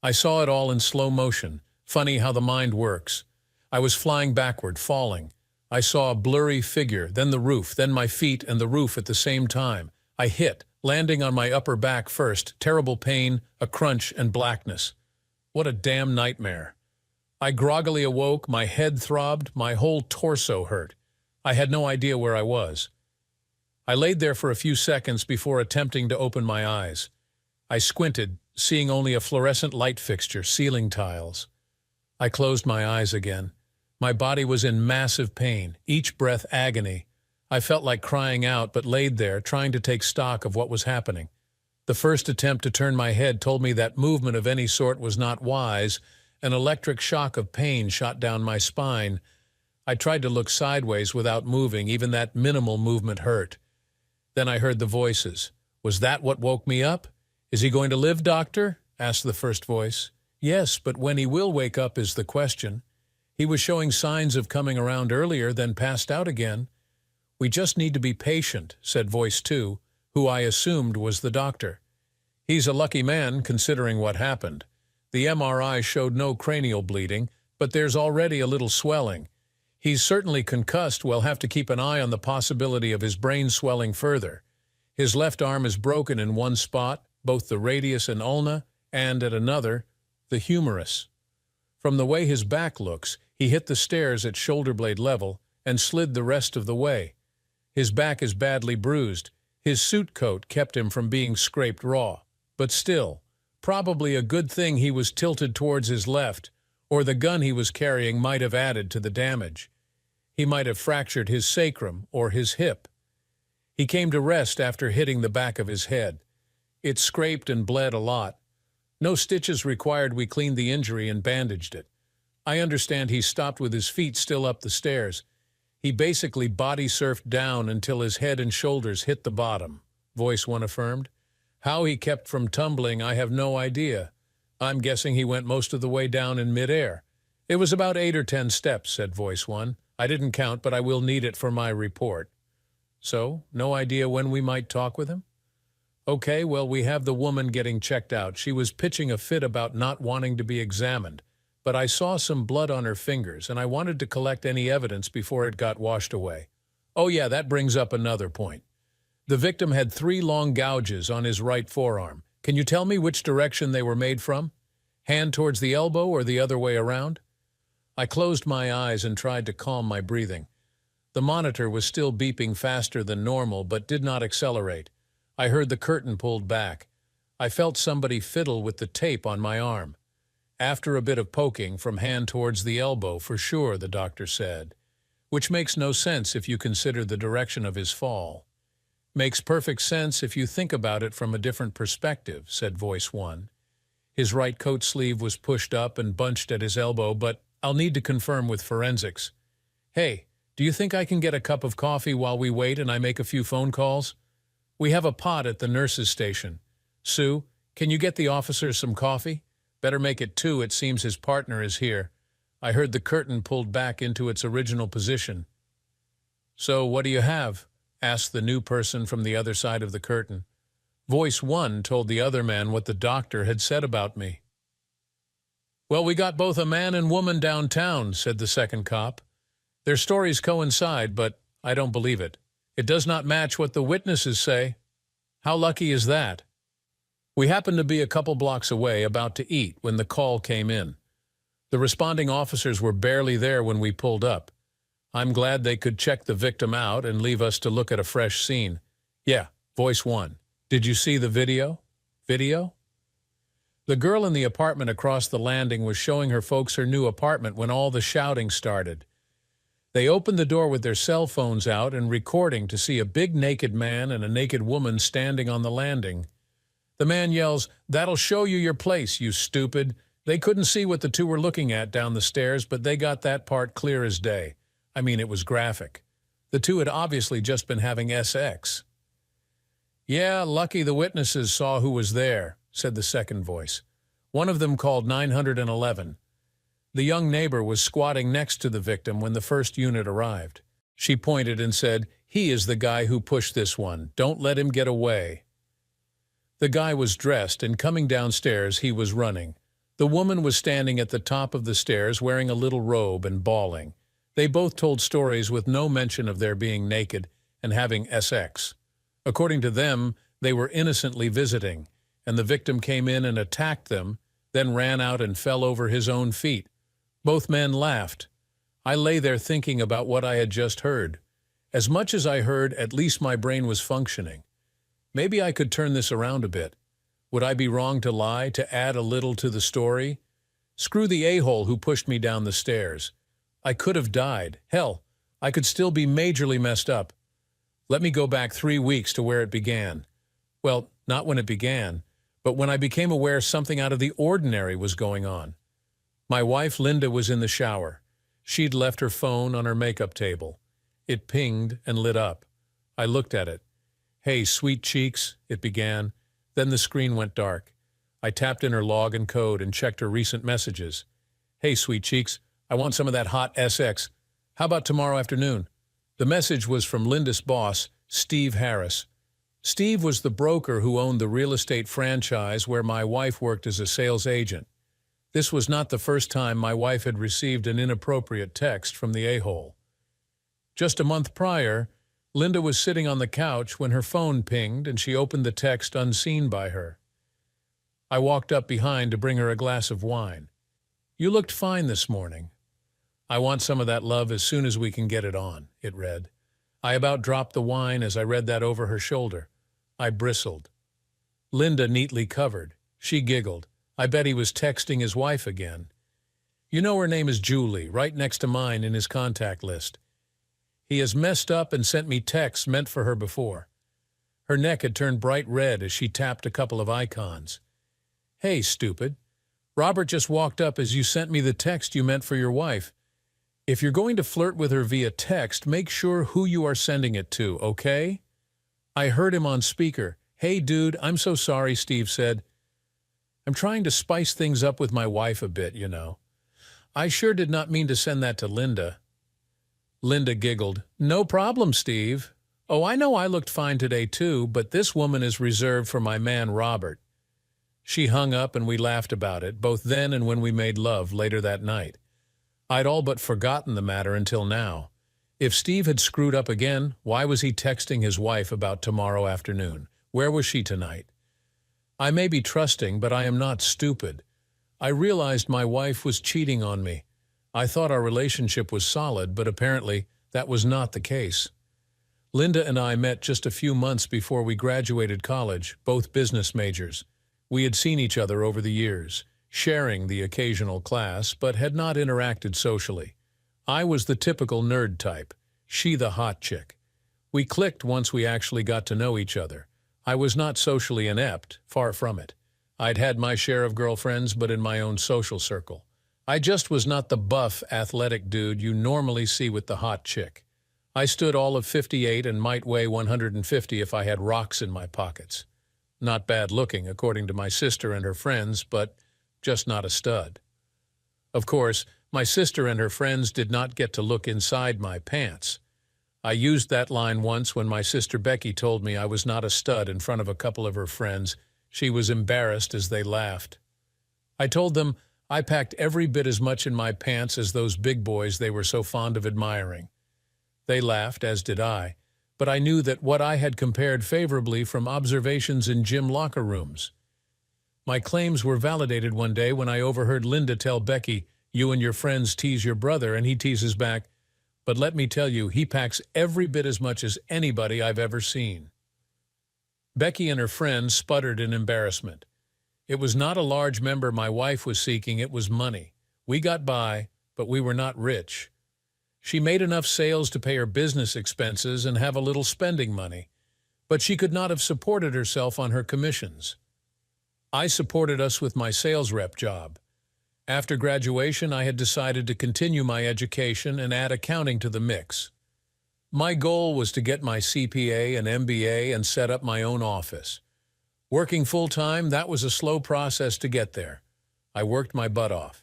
I saw it all in slow motion. Funny how the mind works. I was flying backward, falling. I saw a blurry figure, then the roof, then my feet and the roof at the same time. I hit, landing on my upper back first, terrible pain, a crunch, and blackness. What a damn nightmare. I groggily awoke, my head throbbed, my whole torso hurt. I had no idea where I was. I laid there for a few seconds before attempting to open my eyes. I squinted, seeing only a fluorescent light fixture, ceiling tiles. I closed my eyes again. My body was in massive pain, each breath agony. I felt like crying out, but laid there, trying to take stock of what was happening. The first attempt to turn my head told me that movement of any sort was not wise. An electric shock of pain shot down my spine. I tried to look sideways without moving, even that minimal movement hurt. Then I heard the voices. Was that what woke me up? Is he going to live, doctor? Asked the first voice. Yes, but when he will wake up is the question. He was showing signs of coming around earlier, then passed out again. We just need to be patient, said voice 2, who I assumed was the doctor. He's a lucky man, considering what happened. The MRI showed no cranial bleeding, but there's already a little swelling. He's certainly concussed. We'll have to keep an eye on the possibility of his brain swelling further. His left arm is broken in one spot, both the radius and ulna, and at another, the humerus. From the way his back looks, he hit the stairs at shoulder blade level and slid the rest of the way. His back is badly bruised. His suit coat kept him from being scraped raw. But still, probably a good thing he was tilted towards his left, or the gun he was carrying might have added to the damage. He might have fractured his sacrum or his hip. He came to rest after hitting the back of his head. It scraped and bled a lot. No stitches required. We cleaned the injury and bandaged it. I understand he stopped with his feet still up the stairs. He basically body surfed down until his head and shoulders hit the bottom, voice 1 affirmed. How he kept from tumbling, I have no idea. I'm guessing he went most of the way down in midair. It was about 8 or 10 steps, said voice 1. I didn't count, but I will need it for my report. So, no idea when we might talk with him? Okay, well, we have the woman getting checked out. She was pitching a fit about not wanting to be examined, but I saw some blood on her fingers, and I wanted to collect any evidence before it got washed away. Oh yeah, that brings up another point. The victim had 3 long gouges on his right forearm. Can you tell me which direction they were made from? Hand towards the elbow or the other way around? I closed my eyes and tried to calm my breathing. The monitor was still beeping faster than normal, but did not accelerate. I heard the curtain pulled back. I felt somebody fiddle with the tape on my arm. After a bit of poking, from hand towards the elbow, for sure, the doctor said. Which makes no sense if you consider the direction of his fall. Makes perfect sense if you think about it from a different perspective, said voice 1. His right coat sleeve was pushed up and bunched at his elbow, but I'll need to confirm with forensics. Hey, do you think I can get a cup of coffee while we wait and I make a few phone calls? We have a pot at the nurse's station. Sue, can you get the officers some coffee? Better make it 2, it seems his partner is here. I heard the curtain pulled back into its original position. So, what do you have? Asked the new person from the other side of the curtain. Voice 1 told the other man what the doctor had said about me. Well, we got both a man and woman downtown, said the second cop. Their stories coincide, but I don't believe it. It does not match what the witnesses say. How lucky is that? We happened to be a couple blocks away, about to eat, when the call came in. The responding officers were barely there when we pulled up. I'm glad they could check the victim out and leave us to look at a fresh scene. Yeah, voice 1. Did you see the video? Video? The girl in the apartment across the landing was showing her folks her new apartment when all the shouting started. They opened the door with their cell phones out and recording to see a big naked man and a naked woman standing on the landing. The man yells, "That'll show you your place, you stupid." They couldn't see what the two were looking at down the stairs, but they got that part clear as day. I mean, it was graphic. The two had obviously just been having sex. Yeah, lucky the witnesses saw who was there, said the second voice. One of them called 911. The young neighbor was squatting next to the victim when the first unit arrived. She pointed and said, "He is the guy who pushed this one. Don't let him get away." The guy was dressed, and coming downstairs, he was running. The woman was standing at the top of the stairs wearing a little robe and bawling. They both told stories with no mention of their being naked and having sex. According to them, they were innocently visiting, and the victim came in and attacked them, then ran out and fell over his own feet. Both men laughed. I lay there thinking about what I had just heard. As much as I heard, at least my brain was functioning. Maybe I could turn this around a bit. Would I be wrong to lie, to add a little to the story? Screw the a-hole who pushed me down the stairs. I could have died. Hell, I could still be majorly messed up. Let me go back 3 weeks to where it began. Well, not when it began, but when I became aware something out of the ordinary was going on. My wife, Linda, was in the shower. She'd left her phone on her makeup table. It pinged and lit up. I looked at it. "Hey, sweet cheeks," it began. Then the screen went dark. I tapped in her log and code and checked her recent messages. "Hey, sweet cheeks, I want some of that hot SX. How about tomorrow afternoon?" The message was from Linda's boss, Steve Harris. Steve was the broker who owned the real estate franchise where my wife worked as a sales agent. This was not the first time my wife had received an inappropriate text from the a-hole. Just a month prior, Linda was sitting on the couch when her phone pinged and she opened the text unseen by her. I walked up behind to bring her a glass of wine. "You looked fine this morning. I want some of that love as soon as we can get it on," it read. I about dropped the wine as I read that over her shoulder. I bristled. Linda neatly covered. She giggled. I bet he was texting his wife again. "You know her name is Julie, right next to mine in his contact list. He has messed up and sent me texts meant for her before." Her neck had turned bright red as she tapped a couple of icons. "Hey, stupid. Robert just walked up as you sent me the text you meant for your wife. If you're going to flirt with her via text, make sure who you are sending it to, okay?" I heard him on speaker. "Hey, dude, I'm so sorry," Steve said. "I'm trying to spice things up with my wife a bit, you know. I sure did not mean to send that to Linda." Linda giggled. "No problem, Steve. Oh, I know I looked fine today too, but this woman is reserved for my man Robert." She hung up and we laughed about it, both then and when we made love later that night. I'd all but forgotten the matter until now. If Steve had screwed up again, why was he texting his wife about tomorrow afternoon? Where was she tonight? I may be trusting, but I am not stupid. I realized my wife was cheating on me. I thought our relationship was solid, but apparently that was not the case. Linda and I met just a few months before we graduated college, both business majors. We had seen each other over the years, sharing the occasional class, but had not interacted socially. I was the typical nerd type, she the hot chick. We clicked once we actually got to know each other. I was not socially inept, far from it. I'd had my share of girlfriends, but in my own social circle. I just was not the buff, athletic dude you normally see with the hot chick. I stood all of 58 and might weigh 150 if I had rocks in my pockets. Not bad looking, according to my sister and her friends, but just not a stud. Of course, my sister and her friends did not get to look inside my pants. I used that line once when my sister Becky told me I was not a stud in front of a couple of her friends. She was embarrassed as they laughed. I told them I packed every bit as much in my pants as those big boys they were so fond of admiring. They laughed, as did I, but I knew that what I had compared favorably from observations in gym locker rooms. My claims were validated one day when I overheard Linda tell Becky, "You and your friends tease your brother and he teases back, but let me tell you, he packs every bit as much as anybody I've ever seen." Becky and her friends sputtered in embarrassment. It was not a large member my wife was seeking, it was money. We got by, but we were not rich. She made enough sales to pay her business expenses and have a little spending money, but she could not have supported herself on her commissions. I supported us with my sales rep job. After graduation, I had decided to continue my education and add accounting to the mix. My goal was to get my CPA and MBA and set up my own office. Working full-time, that was a slow process to get there. I worked my butt off.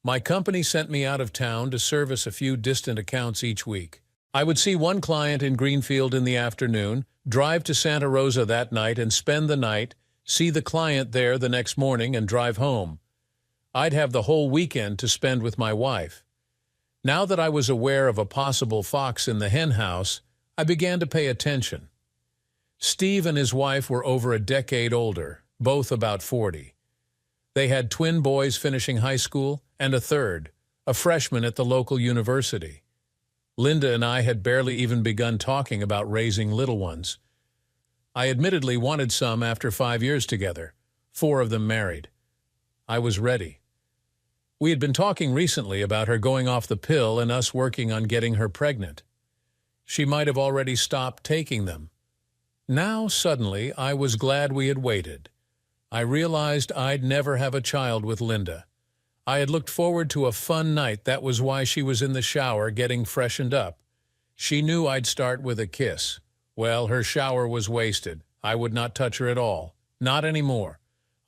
My company sent me out of town to service a few distant accounts each week. I would see one client in Greenfield in the afternoon, drive to Santa Rosa that night and spend the night, see the client there the next morning and drive home. I'd have the whole weekend to spend with my wife. Now that I was aware of a possible fox in the hen house, I began to pay attention. Steve and his wife were over a decade older, both about 40. They had twin boys finishing high school and a third, a freshman at the local university. Linda and I had barely even begun talking about raising little ones. I admittedly wanted some after 5 years together, 4 of them married. I was ready. We had been talking recently about her going off the pill and us working on getting her pregnant. She might have already stopped taking them. Now, suddenly, I was glad we had waited. I realized I'd never have a child with Linda. I had looked forward to a fun night. That was why she was in the shower getting freshened up. She knew I'd start with a kiss. Well, her shower was wasted. I would not touch her at all. Not anymore.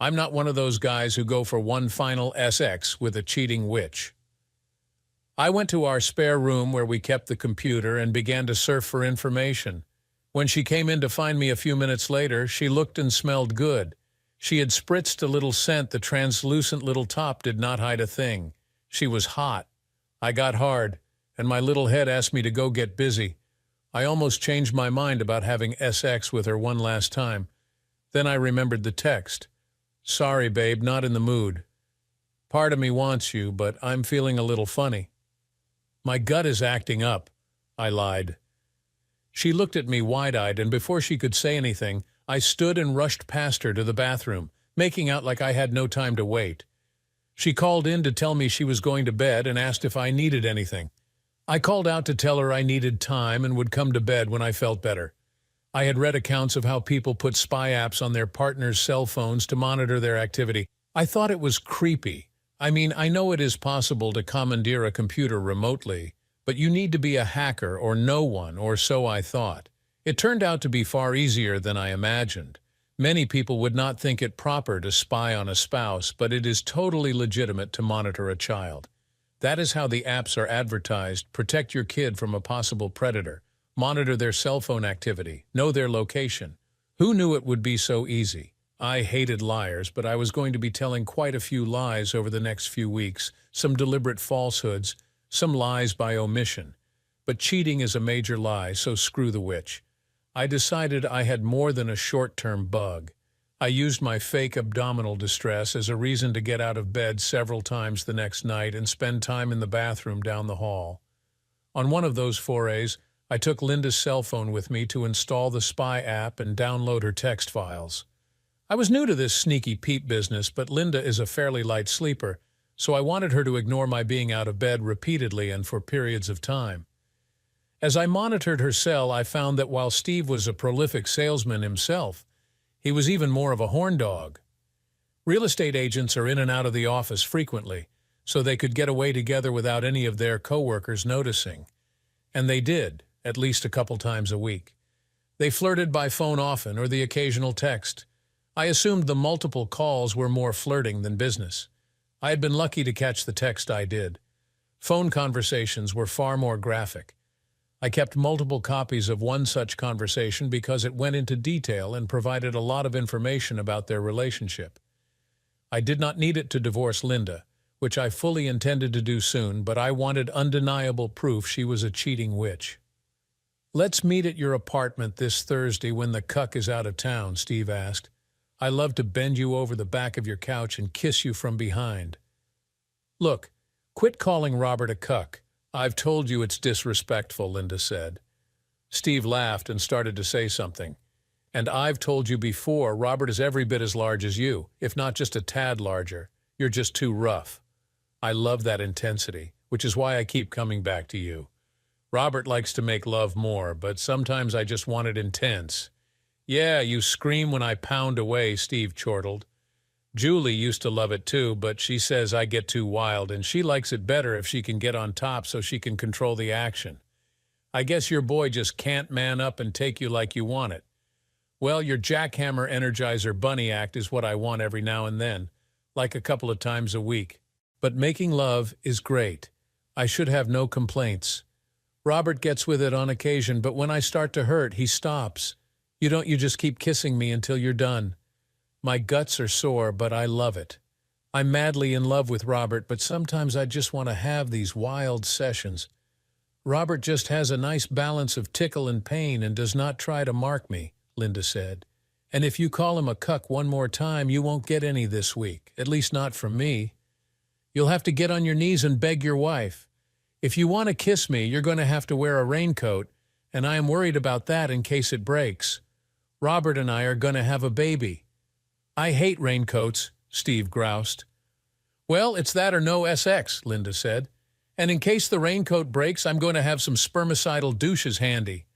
I'm not one of those guys who go for one final SX with a cheating witch. I went to our spare room where we kept the computer and began to surf for information. When she came in to find me a few minutes later, she looked and smelled good. She had spritzed a little scent. The translucent little top did not hide a thing. She was hot. I got hard, and my little head asked me to go get busy. I almost changed my mind about having SX with her one last time. Then I remembered the text. Sorry, babe, not in the mood. Part of me wants you, but I'm feeling a little funny. My gut is acting up, I lied. She looked at me wide-eyed, and before she could say anything, I stood and rushed past her to the bathroom, making out like I had no time to wait. She called in to tell me she was going to bed and asked if I needed anything. I called out to tell her I needed time and would come to bed when I felt better. I had read accounts of how people put spy apps on their partners' cell phones to monitor their activity. I thought it was creepy. I mean, I know it is possible to commandeer a computer remotely, but you need to be a hacker or know one, or so I thought. It turned out to be far easier than I imagined. Many people would not think it proper to spy on a spouse, but it is totally legitimate to monitor a child. That is how the apps are advertised. Protect your kid from a possible predator. Monitor their cell phone activity. Know their location. Who knew it would be so easy? I hated liars, but I was going to be telling quite a few lies over the next few weeks, some deliberate falsehoods, some lies by omission. But cheating is a major lie, so screw the witch. I decided I had more than a short-term bug. I used my fake abdominal distress as a reason to get out of bed several times the next night and spend time in the bathroom down the hall. On one of those forays, I took Linda's cell phone with me to install the spy app and download her text files. I was new to this sneaky peep business, but Linda is a fairly light sleeper, so I wanted her to ignore my being out of bed repeatedly and for periods of time. As I monitored her cell, I found that while Steve was a prolific salesman himself, he was even more of a horn dog. Real estate agents are in and out of the office frequently, so they could get away together without any of their coworkers noticing. And they did, at least a couple times a week. They flirted by phone often, or the occasional text. I assumed the multiple calls were more flirting than business. I had been lucky to catch the text I did. Phone conversations were far more graphic. I kept multiple copies of one such conversation because it went into detail and provided a lot of information about their relationship. I did not need it to divorce Linda, which I fully intended to do soon, but I wanted undeniable proof she was a cheating witch. Let's meet at your apartment this Thursday when the cuck is out of town, Steve asked. I love to bend you over the back of your couch and kiss you from behind. Look, quit calling Robert a cuck. I've told you it's disrespectful, Linda said. Steve laughed and started to say something. And I've told you before, Robert is every bit as large as you, if not just a tad larger. You're just too rough. I love that intensity, which is why I keep coming back to you. Robert likes to make love more, but sometimes I just want it intense. Yeah, you scream when I pound away, Steve chortled. Julie used to love it too, but she says I get too wild, and she likes it better if she can get on top so she can control the action. I guess your boy just can't man up and take you like you want it. Well, your jackhammer Energizer Bunny act is what I want every now and then, like a couple of times a week. But making love is great. I should have no complaints. Robert gets with it on occasion, but when I start to hurt, he stops. You just keep kissing me until you're done. My guts are sore, but I love it. I'm madly in love with Robert, but sometimes I just want to have these wild sessions. Robert just has a nice balance of tickle and pain and does not try to mark me, Linda said. And if you call him a cuck one more time, you won't get any this week, at least not from me. You'll have to get on your knees and beg your wife. If you want to kiss me, you're going to have to wear a raincoat, and I am worried about that in case it breaks. Robert and I are going to have a baby. I hate raincoats, Steve groused. Well, it's that or no SX, Linda said. And in case the raincoat breaks, I'm going to have some spermicidal douches handy.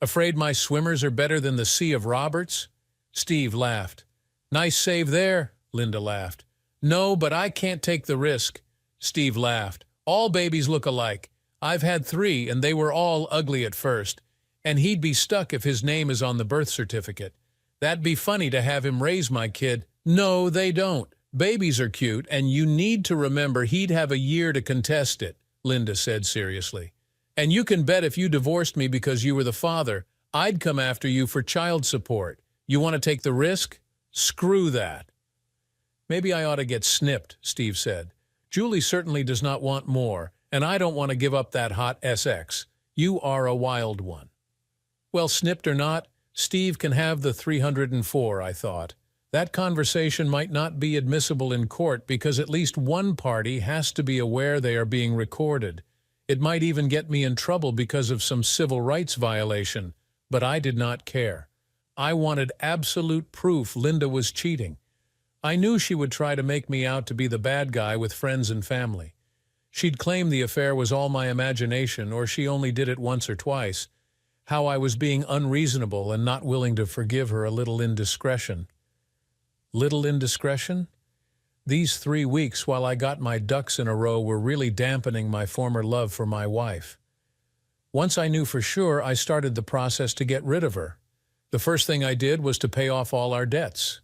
Afraid my swimmers are better than the Sea of Roberts? Steve laughed. Nice save there, Linda laughed. No, but I can't take the risk. Steve laughed. All babies look alike. I've had 3, and they were all ugly at first. And he'd be stuck if his name is on the birth certificate. That'd be funny to have him raise my kid. No, they don't. Babies are cute, and you need to remember he'd have a year to contest it, Linda said seriously. And you can bet if you divorced me because you were the father, I'd come after you for child support. You want to take the risk? Screw that. Maybe I ought to get snipped, Steve said. Julie certainly does not want more, and I don't want to give up that hot SX. You are a wild one. Well, snipped or not, Steve can have the 304, I thought. That conversation might not be admissible in court because at least one party has to be aware they are being recorded. It might even get me in trouble because of some civil rights violation, but I did not care. I wanted absolute proof Linda was cheating. I knew she would try to make me out to be the bad guy with friends and family. She'd claim the affair was all my imagination, or she only did it once or twice. How I was being unreasonable and not willing to forgive her a little indiscretion. Little indiscretion? These 3 weeks while I got my ducks in a row were really dampening my former love for my wife. Once I knew for sure, I started the process to get rid of her. The first thing I did was to pay off all our debts.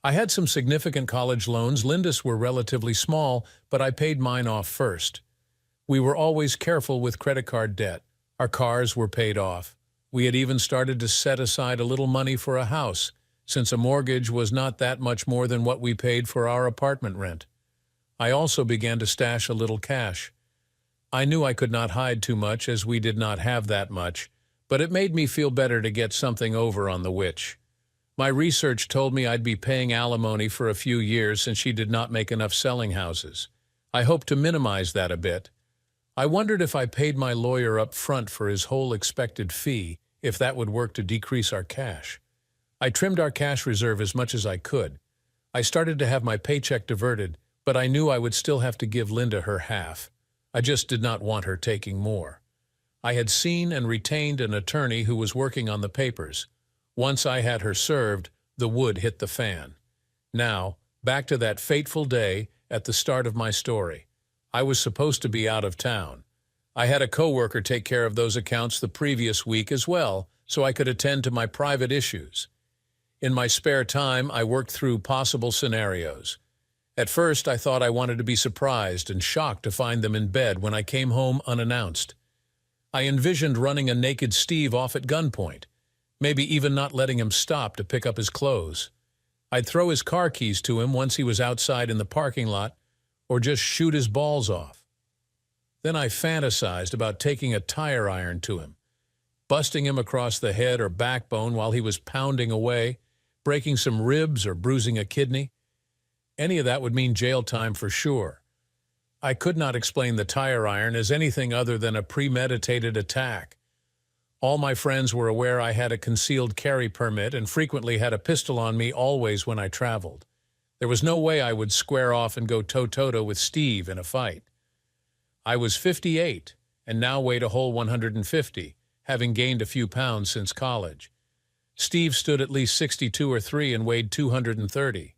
I had some significant college loans. Linda's were relatively small, but I paid mine off first. We were always careful with credit card debt. Our cars were paid off. We had even started to set aside a little money for a house, since a mortgage was not that much more than what we paid for our apartment rent. I also began to stash a little cash. I knew I could not hide too much as we did not have that much, but it made me feel better to get something over on the witch. My research told me I'd be paying alimony for a few years since she did not make enough selling houses. I hoped to minimize that a bit. I wondered if I paid my lawyer up front for his whole expected fee, if that would work to decrease our cash. I trimmed our cash reserve as much as I could. I started to have my paycheck diverted, but I knew I would still have to give Linda her half. I just did not want her taking more. I had seen and retained an attorney who was working on the papers. Once I had her served, the wood hit the fan. Now, back to that fateful day at the start of my story. I was supposed to be out of town. I had a coworker take care of those accounts the previous week as well, so I could attend to my private issues. In my spare time, I worked through possible scenarios. At first, I thought I wanted to be surprised and shocked to find them in bed when I came home unannounced. I envisioned running a naked Steve off at gunpoint, maybe even not letting him stop to pick up his clothes. I'd throw his car keys to him once he was outside in the parking lot, or just shoot his balls off. Then I fantasized about taking a tire iron to him, busting him across the head or backbone while he was pounding away, breaking some ribs or bruising a kidney. Any of that would mean jail time for sure. I could not explain the tire iron as anything other than a premeditated attack. All my friends were aware I had a concealed carry permit and frequently had a pistol on me always when I traveled. There was no way I would square off and go toe-to-toe with Steve in a fight. I was 58 and now weighed a whole 150, having gained a few pounds since college. Steve stood at least 62 or 3 and weighed 230.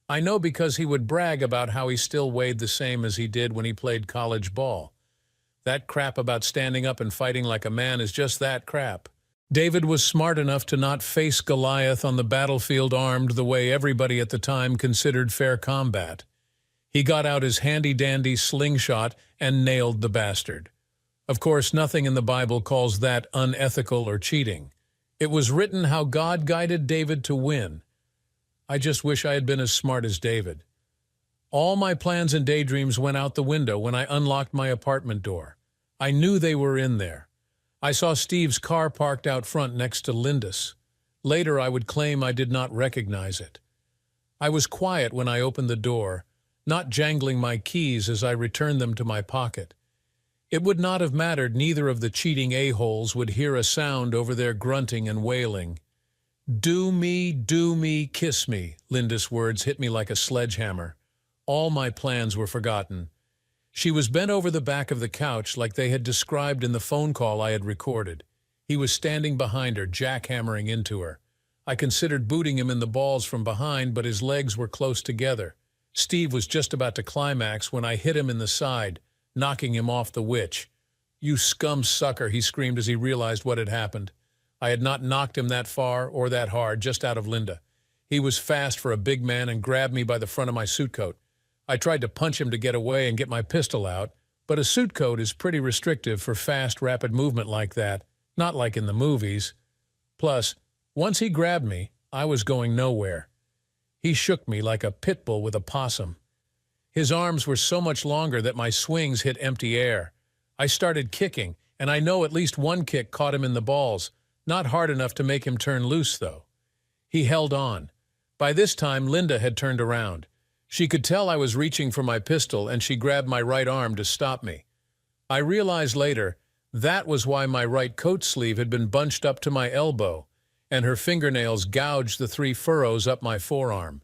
I know because he would brag about how he still weighed the same as he did when he played college ball. That crap about standing up and fighting like a man is just that crap. David was smart enough to not face Goliath on the battlefield armed the way everybody at the time considered fair combat. He got out his handy-dandy slingshot and nailed the bastard. Of course, nothing in the Bible calls that unethical or cheating. It was written how God guided David to win. I just wish I had been as smart as David. All my plans and daydreams went out the window when I unlocked my apartment door. I knew they were in there. I saw Steve's car parked out front next to Linda's. Later I would claim I did not recognize it. I was quiet when I opened the door, not jangling my keys as I returned them to my pocket. It would not have mattered, neither of the cheating a-holes would hear a sound over their grunting and wailing. Do me, kiss me," Linda's words hit me like a sledgehammer. All my plans were forgotten. She was bent over the back of the couch like they had described in the phone call I had recorded. He was standing behind her, jackhammering into her. I considered booting him in the balls from behind, but his legs were close together. Steve was just about to climax when I hit him in the side, knocking him off the witch. "You scum sucker," he screamed as he realized what had happened. I had not knocked him that far or that hard, just out of Linda. He was fast for a big man and grabbed me by the front of my suit coat. I tried to punch him to get away and get my pistol out, but a suit coat is pretty restrictive for fast, rapid movement like that, not like in the movies. Plus, once he grabbed me, I was going nowhere. He shook me like a pit bull with a possum. His arms were so much longer that my swings hit empty air. I started kicking, and I know at least one kick caught him in the balls, not hard enough to make him turn loose, though. He held on. By this time, Linda had turned around. She could tell I was reaching for my pistol, and she grabbed my right arm to stop me. I realized later that was why my right coat sleeve had been bunched up to my elbow, and her fingernails gouged the 3 furrows up my forearm.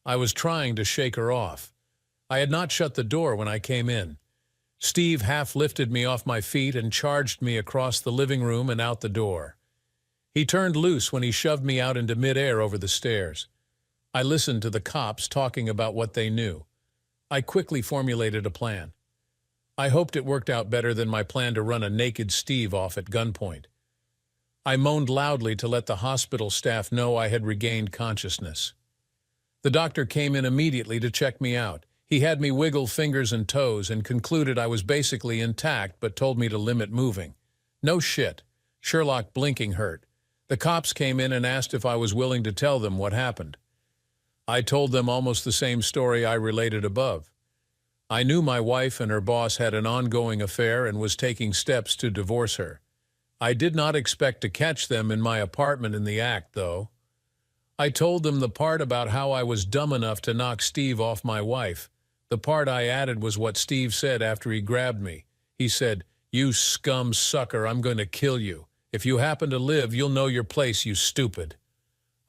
I was trying to shake her off. I had not shut the door when I came in. Steve half lifted me off my feet and charged me across the living room and out the door. He turned loose when he shoved me out into midair over the stairs. I listened to the cops talking about what they knew. I quickly formulated a plan. I hoped it worked out better than my plan to run a naked Steve off at gunpoint. I moaned loudly to let the hospital staff know I had regained consciousness. The doctor came in immediately to check me out. He had me wiggle fingers and toes and concluded I was basically intact, but told me to limit moving. No shit. Sherlock blinking hurt. The cops came in and asked if I was willing to tell them what happened. I told them almost the same story I related above. I knew my wife and her boss had an ongoing affair and was taking steps to divorce her. I did not expect to catch them in my apartment in the act, though. I told them the part about how I was dumb enough to knock Steve off my wife. The part I added was what Steve said after he grabbed me. He said, "You scum sucker, I'm going to kill you. If you happen to live, you'll know your place, you stupid."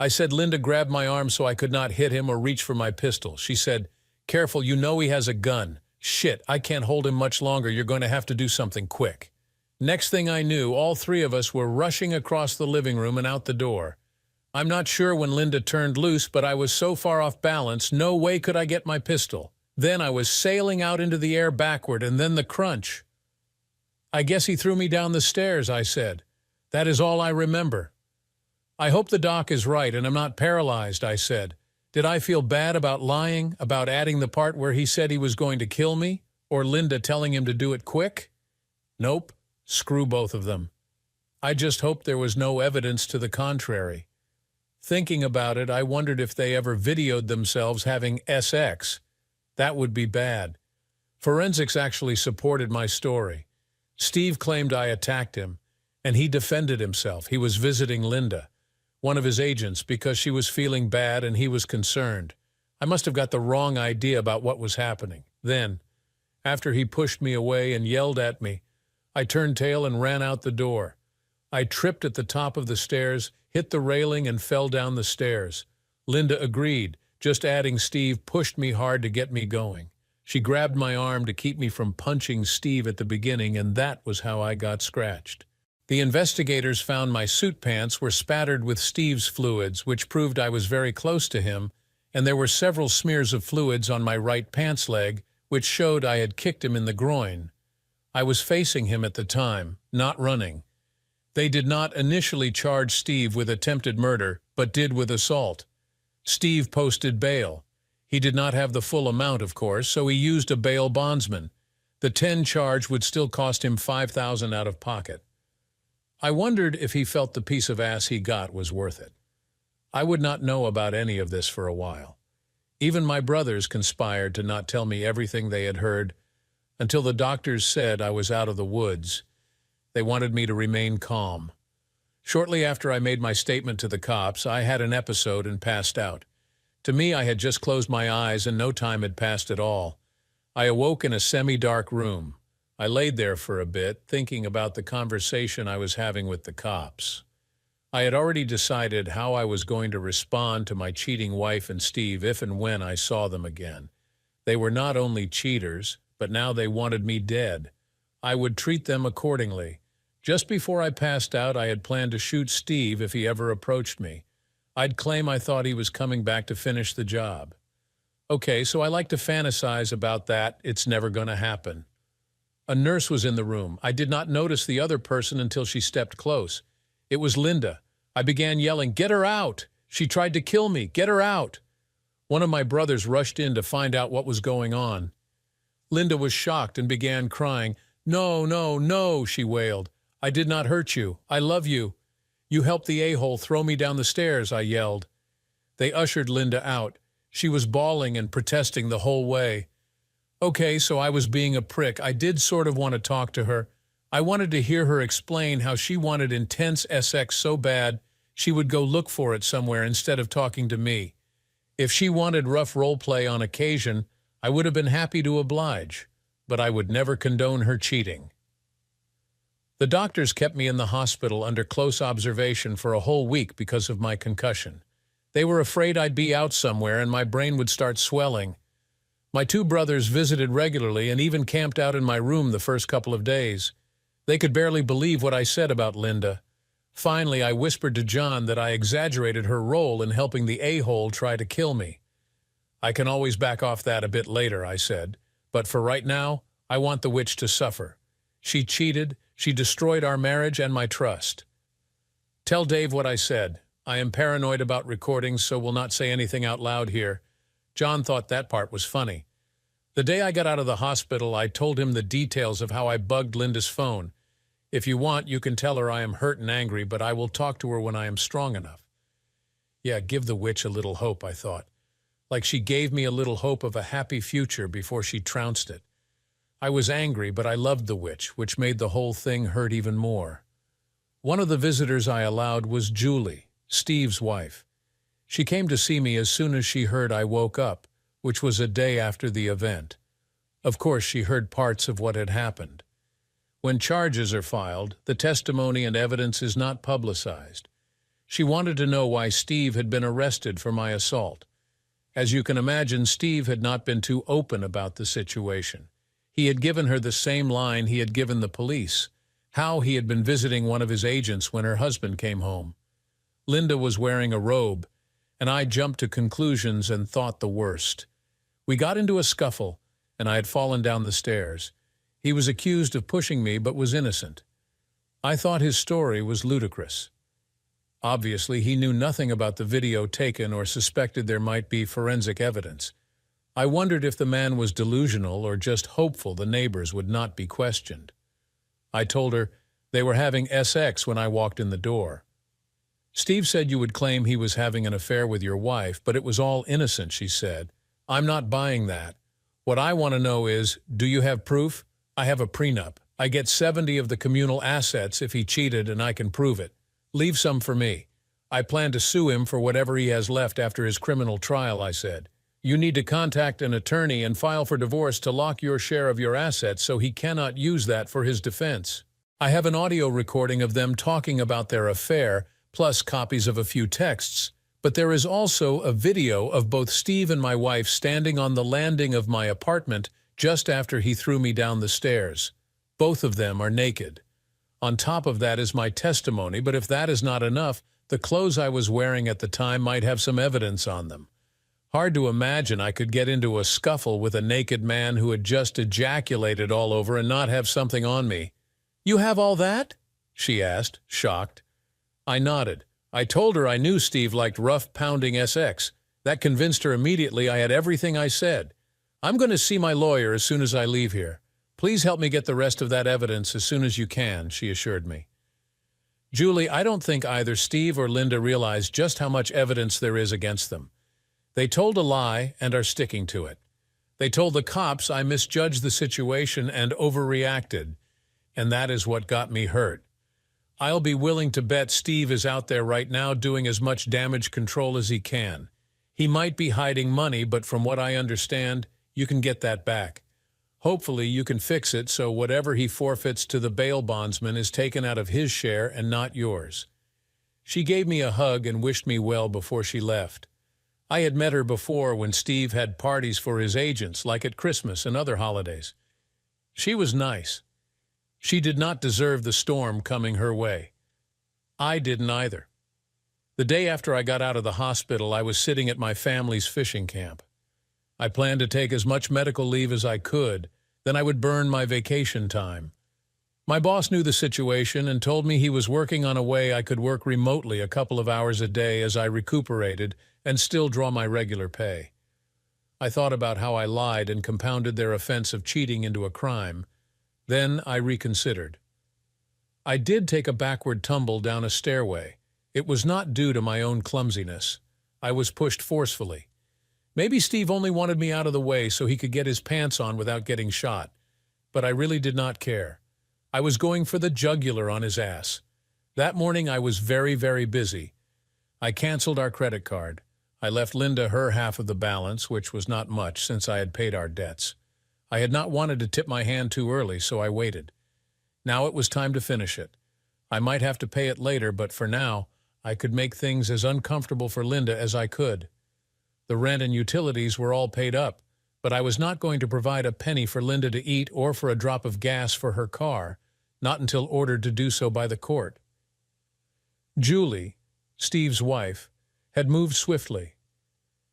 I said Linda grabbed my arm so I could not hit him or reach for my pistol. She said, "Careful, you know he has a gun. Shit, I can't hold him much longer. You're going to have to do something quick." Next thing I knew, all 3 of us were rushing across the living room and out the door. I'm not sure when Linda turned loose, but I was so far off balance, no way could I get my pistol. Then I was sailing out into the air backward, and then the crunch. "I guess he threw me down the stairs," I said. "That is all I remember." "I hope the doc is right and I'm not paralyzed," I said. Did I feel bad about lying, about adding the part where he said he was going to kill me, or Linda telling him to do it quick? Nope. Screw both of them. I just hoped there was no evidence to the contrary. Thinking about it, I wondered if they ever videoed themselves having SX. That would be bad. Forensics actually supported my story. Steve claimed I attacked him, and he defended himself. He was visiting Linda, one of his agents, because she was feeling bad and he was concerned. I must have got the wrong idea about what was happening. Then, after he pushed me away and yelled at me, I turned tail and ran out the door. I tripped at the top of the stairs, hit the railing, and fell down the stairs. Linda agreed. Just adding Steve pushed me hard to get me going. She grabbed my arm to keep me from punching Steve at the beginning, and that was how I got scratched. The investigators found my suit pants were spattered with Steve's fluids, which proved I was very close to him, and there were several smears of fluids on my right pants leg, which showed I had kicked him in the groin. I was facing him at the time, not running. They did not initially charge Steve with attempted murder, but did with assault. Steve posted bail. He did not have the full amount, of course, so he used a bail bondsman. The 10 charge would still cost him $5,000 out of pocket. I wondered if he felt the piece of ass he got was worth it. I would not know about any of this for a while. Even my brothers conspired to not tell me everything they had heard until the doctors said I was out of the woods. They wanted me to remain calm. Shortly after I made my statement to the cops, I had an episode and passed out. To me, I had just closed my eyes and no time had passed at all. I awoke in a semi-dark room. I laid there for a bit, thinking about the conversation I was having with the cops. I had already decided how I was going to respond to my cheating wife and Steve if and when I saw them again. They were not only cheaters, but now they wanted me dead. I would treat them accordingly. Just before I passed out, I had planned to shoot Steve if he ever approached me. I'd claim I thought he was coming back to finish the job. Okay, so I like to fantasize about that. It's never going to happen. A nurse was in the room. I did not notice the other person until she stepped close. It was Linda. I began yelling, "Get her out! She tried to kill me! Get her out!" One of my brothers rushed in to find out what was going on. Linda was shocked and began crying. "No, no, no," she wailed. "I did not hurt you. I love you. You helped the a-hole throw me down the stairs," I yelled. They ushered Linda out. She was bawling and protesting the whole way. Okay, so I was being a prick. I did sort of want to talk to her. I wanted to hear her explain how she wanted intense sex so bad she would go look for it somewhere instead of talking to me. If she wanted rough role play on occasion, I would have been happy to oblige, but I would never condone her cheating. The doctors kept me in the hospital under close observation for a whole week because of my concussion. They were afraid I'd be out somewhere and my brain would start swelling. My two brothers visited regularly and even camped out in my room the first couple of days. They could barely believe what I said about Linda. Finally, I whispered to John that I exaggerated her role in helping the a-hole try to kill me. "I can always back off that a bit later," I said, "but for right now, I want the witch to suffer. She cheated, she destroyed our marriage and my trust." "Tell Dave what I said. I am paranoid about recordings, so will not say anything out loud here." John thought that part was funny. The day I got out of the hospital, I told him the details of how I bugged Linda's phone. "If you want, you can tell her I am hurt and angry, but I will talk to her when I am strong enough." Yeah, give the witch a little hope, I thought. Like she gave me a little hope of a happy future before she trounced it. I was angry, but I loved the witch, which made the whole thing hurt even more. One of the visitors I allowed was Julie, Steve's wife. She came to see me as soon as she heard I woke up, which was a day after the event. Of course, she heard parts of what had happened. When charges are filed, the testimony and evidence is not publicized. She wanted to know why Steve had been arrested for my assault. As you can imagine, Steve had not been too open about the situation. He had given her the same line he had given the police, how he had been visiting one of his agents when her husband came home. Linda was wearing a robe, and I jumped to conclusions and thought the worst. We got into a scuffle, and I had fallen down the stairs. He was accused of pushing me but was innocent. I thought his story was ludicrous. Obviously, he knew nothing about the video taken or suspected there might be forensic evidence. I wondered if the man was delusional or just hopeful the neighbors would not be questioned. I told her they were having sex when I walked in the door. "Steve said you would claim he was having an affair with your wife, but it was all innocent," she said. "I'm not buying that. What I want to know is, do you have proof? I have a prenup. I get 70 of the communal assets if he cheated and I can prove it. Leave some for me. I plan to sue him for whatever he has left after his criminal trial," I said. "You need to contact an attorney and file for divorce to lock your share of your assets so he cannot use that for his defense. I have an audio recording of them talking about their affair, plus copies of a few texts, but there is also a video of both Steve and my wife standing on the landing of my apartment just after he threw me down the stairs. Both of them are naked. On top of that is my testimony, but if that is not enough, the clothes I was wearing at the time might have some evidence on them. Hard to imagine I could get into a scuffle with a naked man who had just ejaculated all over and not have something on me. "You have all that?" she asked, shocked. I nodded. I told her I knew Steve liked rough pounding sex. That convinced her immediately I had everything I said. "I'm going to see my lawyer as soon as I leave here. Please help me get the rest of that evidence as soon as you can," she assured me. "Julie, I don't think either Steve or Linda realize just how much evidence there is against them. They told a lie and are sticking to it. They told the cops I misjudged the situation and overreacted, and that is what got me hurt. I'll be willing to bet Steve is out there right now doing as much damage control as he can. He might be hiding money, but from what I understand, you can get that back. Hopefully you can fix it so whatever he forfeits to the bail bondsman is taken out of his share and not yours. She gave me a hug and wished me well before she left. I had met her before when Steve had parties for his agents, like at Christmas and other holidays. She was nice. She did not deserve the storm coming her way. I didn't either. The day after I got out of the hospital, I was sitting at my family's fishing camp. I planned to take as much medical leave as I could, then I would burn my vacation time. My boss knew the situation and told me he was working on a way I could work remotely a couple of hours a day as I recuperated and still draw my regular pay. I thought about how I lied and compounded their offense of cheating into a crime. Then I reconsidered. I did take a backward tumble down a stairway. It was not due to my own clumsiness. I was pushed forcefully. Maybe Steve only wanted me out of the way so he could get his pants on without getting shot. But I really did not care. I was going for the jugular on his ass. That morning I was very, very busy. I canceled our credit card. I left Linda her half of the balance, which was not much since I had paid our debts. I had not wanted to tip my hand too early, so I waited. Now it was time to finish it. I might have to pay it later, but for now, I could make things as uncomfortable for Linda as I could. The rent and utilities were all paid up, but I was not going to provide a penny for Linda to eat or for a drop of gas for her car, not until ordered to do so by the court. Julie, Steve's wife, had moved swiftly.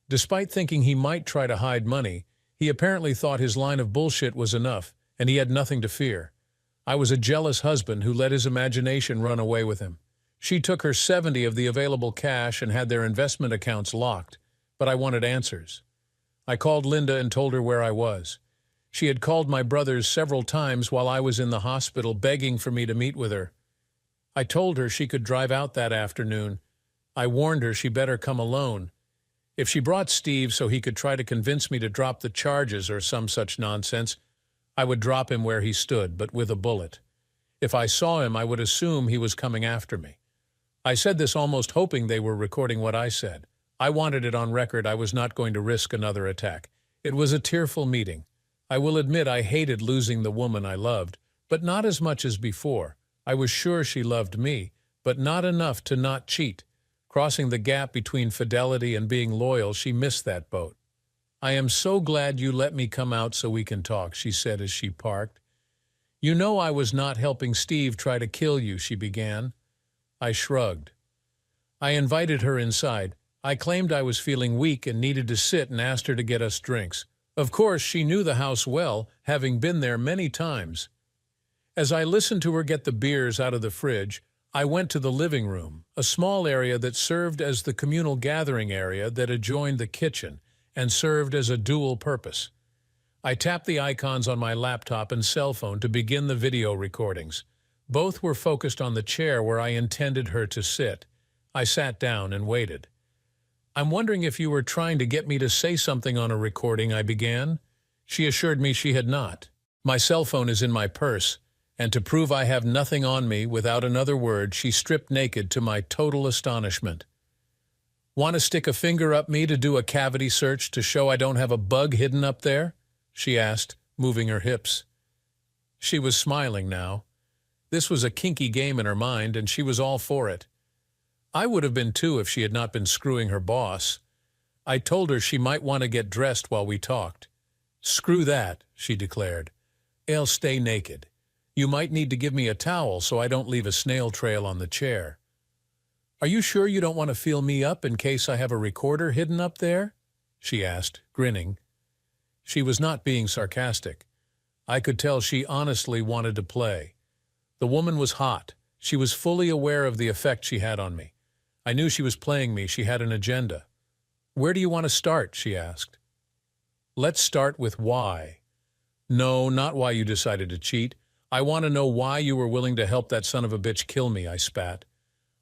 Despite thinking he might try to hide money, he apparently thought his line of bullshit was enough, and he had nothing to fear. I was a jealous husband who let his imagination run away with him. She took her 70 of the available cash and had their investment accounts locked, but I wanted answers. I called Linda and told her where I was. She had called my brothers several times while I was in the hospital, begging for me to meet with her. I told her she could drive out that afternoon. I warned her she better come alone. If she brought Steve so he could try to convince me to drop the charges or some such nonsense, I would drop him where he stood, but with a bullet. If I saw him, I would assume he was coming after me. I said this almost hoping they were recording what I said. I wanted it on record I was not going to risk another attack. It was a tearful meeting. I will admit I hated losing the woman I loved, but not as much as before. I was sure she loved me, but not enough to not cheat. Crossing the gap between fidelity and being loyal, she missed that boat. "I am so glad you let me come out so we can talk," she said as she parked. "You know I was not helping Steve try to kill you," she began. I shrugged. I invited her inside. I claimed I was feeling weak and needed to sit and asked her to get us drinks. Of course, she knew the house well, having been there many times. As I listened to her get the beers out of the fridge, I went to the living room, a small area that served as the communal gathering area that adjoined the kitchen and served as a dual purpose. I tapped the icons on my laptop and cell phone to begin the video recordings. Both were focused on the chair where I intended her to sit. I sat down and waited. "I'm wondering if you were trying to get me to say something on a recording," I began. She assured me she had not. "My cell phone is in my purse," and to prove I have nothing on me, without another word, she stripped naked to my total astonishment. "Want to stick a finger up me to do a cavity search to show I don't have a bug hidden up there?" she asked, moving her hips. She was smiling now. This was a kinky game in her mind, and she was all for it. I would have been too if she had not been screwing her boss. I told her she might want to get dressed while we talked. "Screw that," she declared. "I'll stay naked. You might need to give me a towel so I don't leave a snail trail on the chair." "Are you sure you don't want to feel me up in case I have a recorder hidden up there?" she asked, grinning. She was not being sarcastic. I could tell she honestly wanted to play. The woman was hot. She was fully aware of the effect she had on me. I knew she was playing me. She had an agenda. "Where do you want to start?" she asked. "Let's start with why." "No, not why you decided to cheat. I want to know why you were willing to help that son of a bitch kill me," I spat.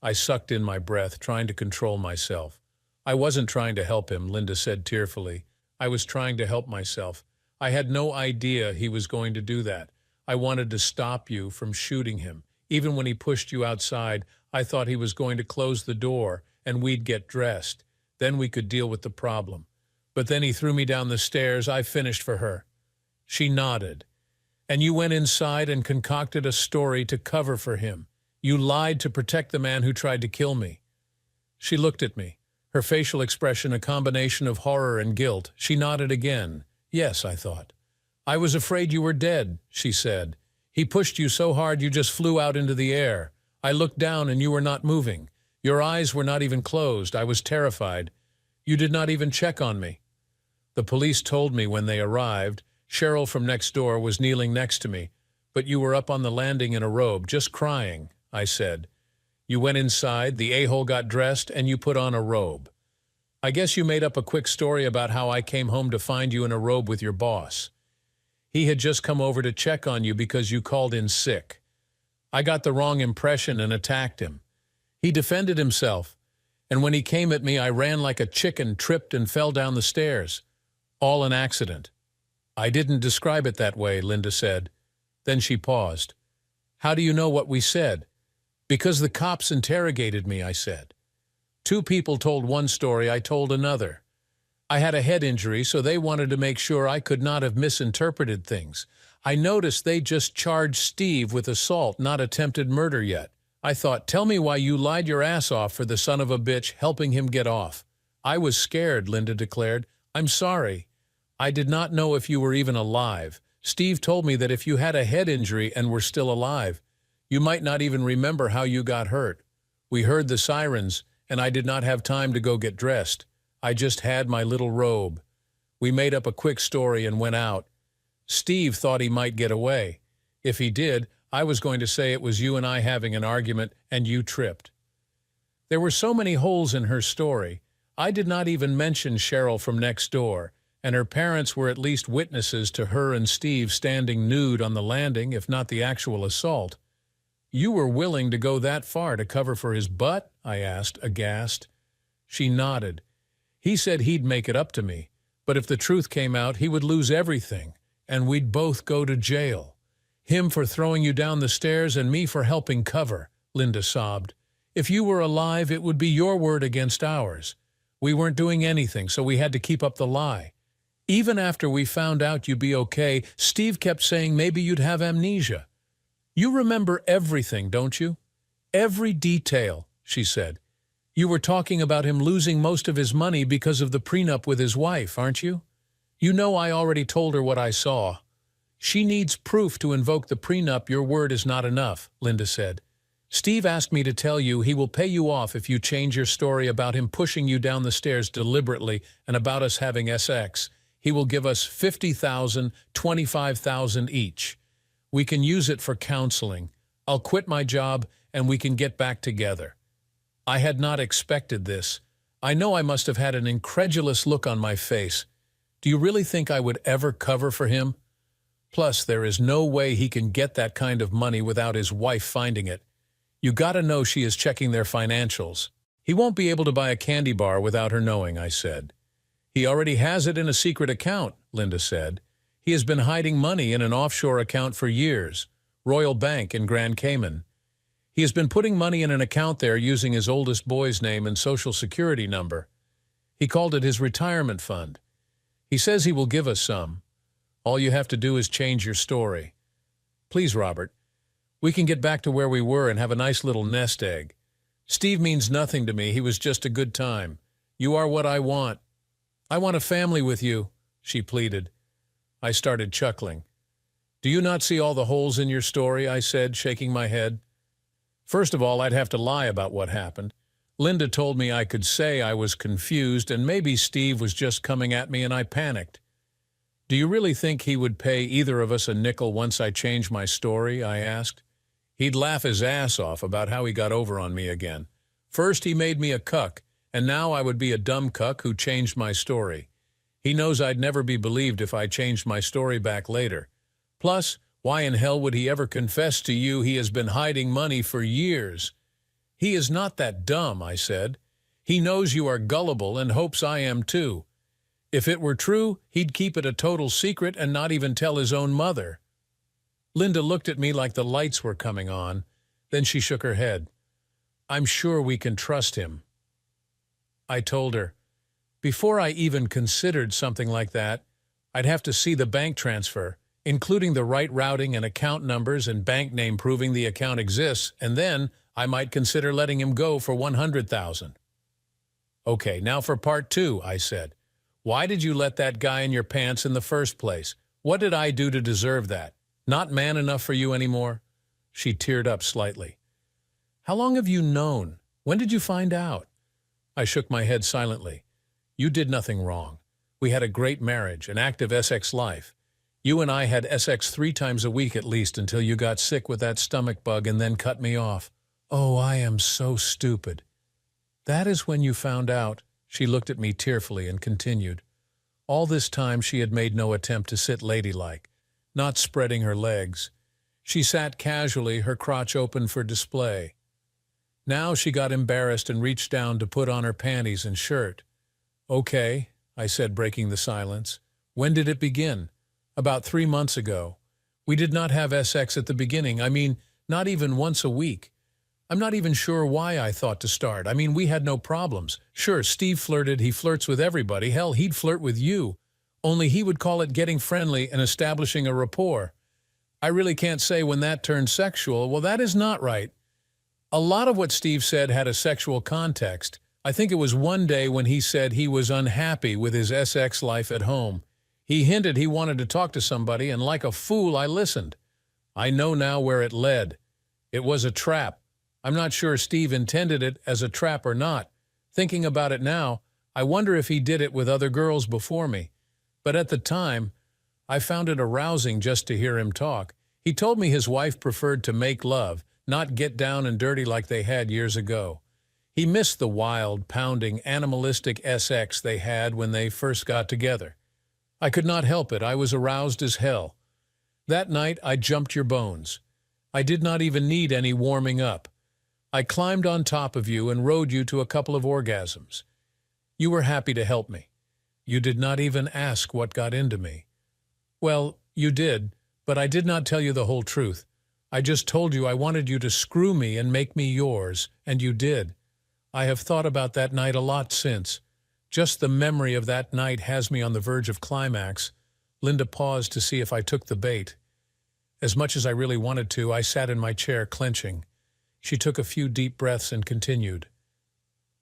I sucked in my breath, trying to control myself. I wasn't trying to help him, Linda said tearfully. I was trying to help myself. I had no idea he was going to do that. I wanted to stop you from shooting him. Even when he pushed you outside, I thought he was going to close the door and we'd get dressed. Then we could deal with the problem. But then he threw me down the stairs. I finished for her. She nodded. And you went inside and concocted a story to cover for him. You lied to protect the man who tried to kill me. She looked at me, her facial expression a combination of horror and guilt. She nodded again. Yes, I thought. I was afraid you were dead, she said. He pushed you so hard you just flew out into the air. I looked down and you were not moving. Your eyes were not even closed. I was terrified. You did not even check on me. The police told me when they arrived. Cheryl from next door was kneeling next to me. But you were up on the landing in a robe, just crying, I said. You went inside, the a-hole got dressed, and you put on a robe. I guess you made up a quick story about how I came home to find you in a robe with your boss. He had just come over to check on you because you called in sick. I got the wrong impression and attacked him. He defended himself, and when he came at me, I ran like a chicken, tripped and fell down the stairs. All an accident. I didn't describe it that way, Linda said. Then she paused. How do you know what we said? Because the cops interrogated me, I said. Two people told one story, I told another. I had a head injury, so they wanted to make sure I could not have misinterpreted things. I noticed they just charged Steve with assault, not attempted murder yet. I thought, tell me why you lied your ass off for the son of a bitch, helping him get off. I was scared, Linda declared. I'm sorry. I did not know if you were even alive. Steve told me that if you had a head injury and were still alive, you might not even remember how you got hurt. We heard the sirens, and I did not have time to go get dressed. I just had my little robe. We made up a quick story and went out. Steve thought he might get away. If he did, I was going to say it was you and I having an argument, and you tripped. There were so many holes in her story. I did not even mention Cheryl from next door, and her parents were at least witnesses to her and Steve standing nude on the landing, if not the actual assault. You were willing to go that far to cover for his butt? I asked, aghast. She nodded. He said he'd make it up to me, but if the truth came out, he would lose everything, and we'd both go to jail. Him for throwing you down the stairs and me for helping cover, Linda sobbed. If you were alive, it would be your word against ours. We weren't doing anything, so we had to keep up the lie. Even after we found out you'd be okay, Steve kept saying maybe you'd have amnesia. You remember everything, don't you? Every detail, she said. You were talking about him losing most of his money because of the prenup with his wife, aren't you? You know I already told her what I saw. She needs proof to invoke the prenup. Your word is not enough, Linda said. Steve asked me to tell you he will pay you off if you change your story about him pushing you down the stairs deliberately and about us having sex. He will give us $50,000, $25,000 each. We can use it for counseling. I'll quit my job and we can get back together. I had not expected this. I know I must have had an incredulous look on my face. Do you really think I would ever cover for him? Plus, there is no way he can get that kind of money without his wife finding it. You gotta know she is checking their financials. He won't be able to buy a candy bar without her knowing, I said. He already has it in a secret account, Linda said. He has been hiding money in an offshore account for years, Royal Bank in Grand Cayman. He has been putting money in an account there using his oldest boy's name and social security number. He called it his retirement fund. He says he will give us some. All you have to do is change your story. Please, Robert, we can get back to where we were and have a nice little nest egg. Steve means nothing to me. He was just a good time. You are what I want. I want a family with you, she pleaded. I started chuckling. Do you not see all the holes in your story? I said, shaking my head. First of all, I'd have to lie about what happened. Linda told me I could say I was confused and maybe Steve was just coming at me and I panicked. Do you really think he would pay either of us a nickel once I change my story? I asked. He'd laugh his ass off about how he got over on me again. First he made me a cuck, and now I would be a dumb cuck who changed my story. He knows I'd never be believed if I changed my story back later. Plus, why in hell would he ever confess to you he has been hiding money for years? He is not that dumb, I said. He knows you are gullible and hopes I am too. If it were true, he'd keep it a total secret and not even tell his own mother." Linda looked at me like the lights were coming on. Then she shook her head. "I'm sure we can trust him." I told her, before I even considered something like that, I'd have to see the bank transfer, including the right routing and account numbers and bank name proving the account exists, and then I might consider letting him go for $100,000. "Okay, now for part two," I said. "Why did you let that guy in your pants in the first place? What did I do to deserve that? Not man enough for you anymore?" She teared up slightly. "How long have you known? When did you find out?" I shook my head silently. "You did nothing wrong. We had a great marriage, an active SX life. You and I had SX 3 times a week at least until you got sick with that stomach bug and then cut me off. Oh, I am so stupid." "That is when you found out." She looked at me tearfully and continued. All this time she had made no attempt to sit ladylike, not spreading her legs. She sat casually, her crotch open for display. Now she got embarrassed and reached down to put on her panties and shirt. "Okay," I said, breaking the silence. "When did it begin?" "About 3 months ago. We did not have SX at the beginning. I mean, not even once a week. I'm not even sure why I thought to start. I mean, we had no problems. Sure, Steve flirted. He flirts with everybody. Hell, he'd flirt with you. Only he would call it getting friendly and establishing a rapport. I really can't say when that turned sexual. Well, that is not right. A lot of what Steve said had a sexual context. I think it was one day when he said he was unhappy with his SX life at home. He hinted he wanted to talk to somebody, and like a fool, I listened. I know now where it led. It was a trap. I'm not sure Steve intended it as a trap or not. Thinking about it now, I wonder if he did it with other girls before me. But at the time, I found it arousing just to hear him talk. He told me his wife preferred to make love, not get down and dirty like they had years ago. He missed the wild, pounding, animalistic SX they had when they first got together. I could not help it. I was aroused as hell. That night, I jumped your bones. I did not even need any warming up. I climbed on top of you and rode you to a couple of orgasms. You were happy to help me. You did not even ask what got into me. Well, you did, but I did not tell you the whole truth. I just told you I wanted you to screw me and make me yours, and you did. I have thought about that night a lot since. Just the memory of that night has me on the verge of climax. Linda paused to see if I took the bait. As much as I really wanted to, I sat in my chair, clenching. She took a few deep breaths and continued.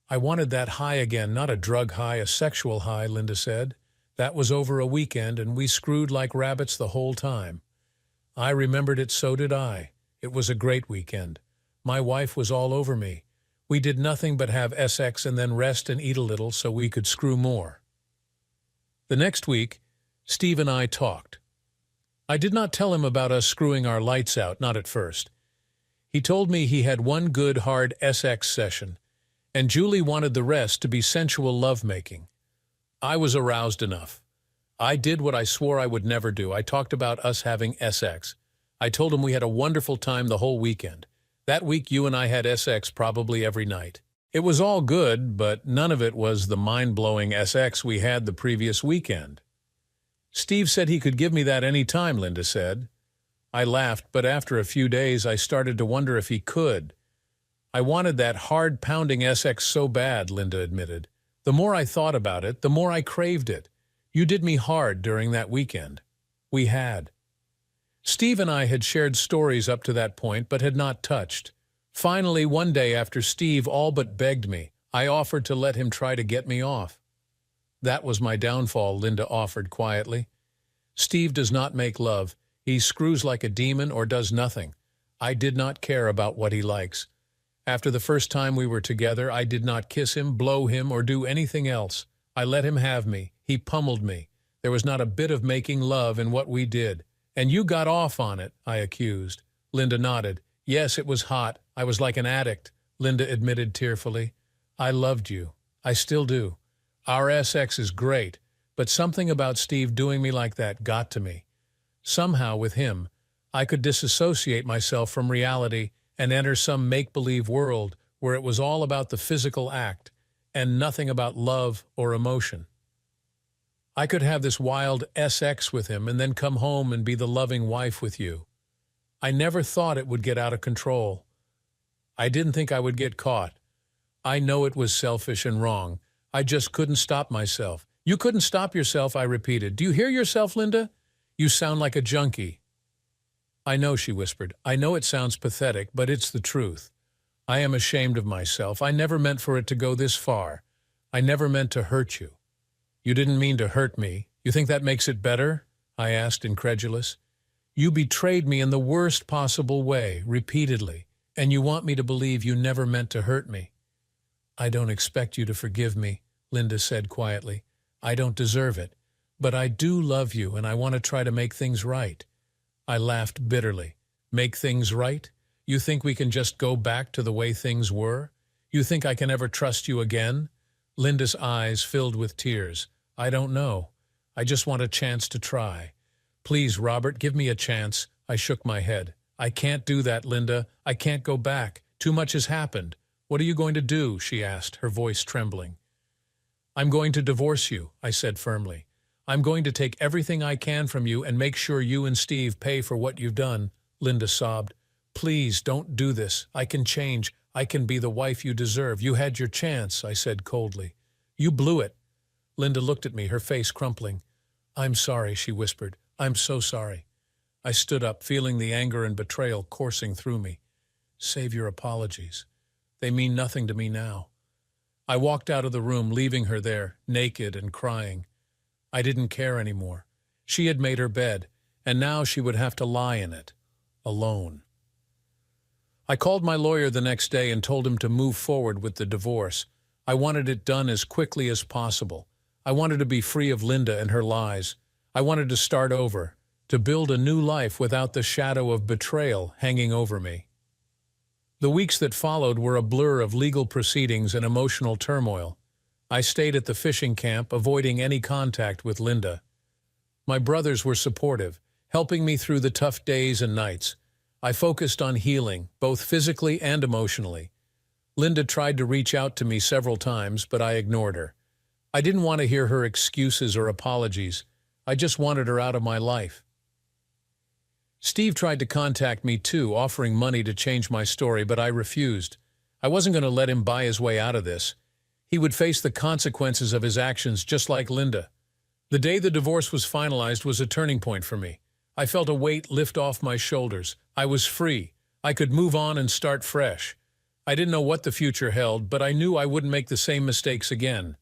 "I wanted that high again, not a drug high, a sexual high," Linda said. "That was over a weekend, and we screwed like rabbits the whole time. I remembered it, so did I. It was a great weekend. My wife was all over me. We did nothing but have SX and then rest and eat a little so we could screw more." The next week, Steve and I talked. I did not tell him about us screwing our lights out, not at first. He told me he had one good, hard SX session, and Julie wanted the rest to be sensual lovemaking. I was aroused enough. I did what I swore I would never do. I talked about us having SX. I told him we had a wonderful time the whole weekend. That week you and I had SX probably every night. It was all good, but none of it was the mind-blowing SX we had the previous weekend. "Steve said he could give me that any time," Linda said. I laughed, but after a few days I started to wonder if he could. "I wanted that hard-pounding SX so bad," Linda admitted. "The more I thought about it, the more I craved it. You did me hard during that weekend." We had. Steve and I had shared stories up to that point, but had not touched. Finally, one day after Steve all but begged me, I offered to let him try to get me off. "That was my downfall," Linda offered quietly. "Steve does not make love. He screws like a demon or does nothing. I did not care about what he likes. After the first time we were together, I did not kiss him, blow him, or do anything else. I let him have me. He pummeled me. There was not a bit of making love in what we did. And you got off on it," I accused. Linda nodded. "Yes, it was hot. I was like an addict," Linda admitted tearfully. "I loved you. I still do. Our SX is great, but something about Steve doing me like that got to me. Somehow, with him, I could disassociate myself from reality and enter some make-believe world where it was all about the physical act. and nothing about love or emotion. I could have this wild sex with him and then come home and be the loving wife with you. I never thought it would get out of control. I didn't think I would get caught. I know it was selfish and wrong. I just couldn't stop myself. You couldn't stop yourself, I repeated. Do you hear yourself, Linda? You sound like a junkie. I know, she whispered. I know it sounds pathetic, but it's the truth. I am ashamed of myself. I never meant for it to go this far. I never meant to hurt you. You didn't mean to hurt me. You think that makes it better? I asked, incredulous. You betrayed me in the worst possible way, repeatedly, and you want me to believe you never meant to hurt me. I don't expect you to forgive me, Linda said quietly. I don't deserve it, but I do love you and I want to try to make things right. I laughed bitterly. Make things right? You think we can just go back to the way things were? You think I can ever trust you again? Linda's eyes filled with tears. I don't know. I just want a chance to try. Please, Robert, give me a chance. I shook my head. I can't do that, Linda. I can't go back. Too much has happened. What are you going to do? She asked, her voice trembling. I'm going to divorce you, I said firmly. I'm going to take everything I can from you and make sure you and Steve pay for what you've done, Linda sobbed. Please, don't do this. I can change. I can be the wife you deserve. You had your chance, I said coldly. You blew it. Linda looked at me, her face crumpling. I'm sorry, she whispered. I'm so sorry. I stood up, feeling the anger and betrayal coursing through me. Save your apologies. They mean nothing to me now. I walked out of the room, leaving her there, naked and crying. I didn't care anymore. She had made her bed, and now she would have to lie in it, alone. I called my lawyer the next day and told him to move forward with the divorce. I wanted it done as quickly as possible. I wanted to be free of Linda and her lies. I wanted to start over, to build a new life without the shadow of betrayal hanging over me. The weeks that followed were a blur of legal proceedings and emotional turmoil. I stayed at the fishing camp, avoiding any contact with Linda. My brothers were supportive, helping me through the tough days and nights. I focused on healing, both physically and emotionally. Linda tried to reach out to me several times, but I ignored her. I didn't want to hear her excuses or apologies. I just wanted her out of my life. Steve tried to contact me too, offering money to change my story, but I refused. I wasn't going to let him buy his way out of this. He would face the consequences of his actions just like Linda. The day the divorce was finalized was a turning point for me. I felt a weight lift off my shoulders. I was free. I could move on and start fresh. I didn't know what the future held, but I knew I wouldn't make the same mistakes again.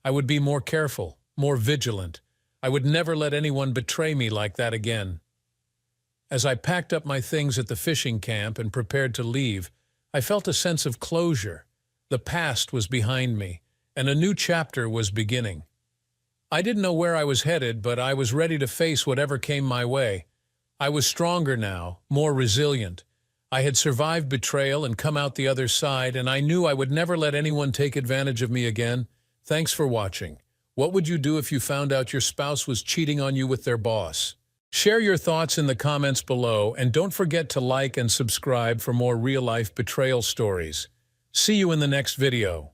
I would be more careful, more vigilant. I would never let anyone betray me like that again. As I packed up my things at the fishing camp and prepared to leave, I felt a sense of closure. The past was behind me, and a new chapter was beginning. I didn't know where I was headed, but I was ready to face whatever came my way. I was stronger now, more resilient. I had survived betrayal and come out the other side, and I knew I would never let anyone take advantage of me again. Thanks for watching. What would you do if you found out your spouse was cheating on you with their boss? Share your thoughts in the comments below, and don't forget to like and subscribe for more real-life betrayal stories. See you in the next video.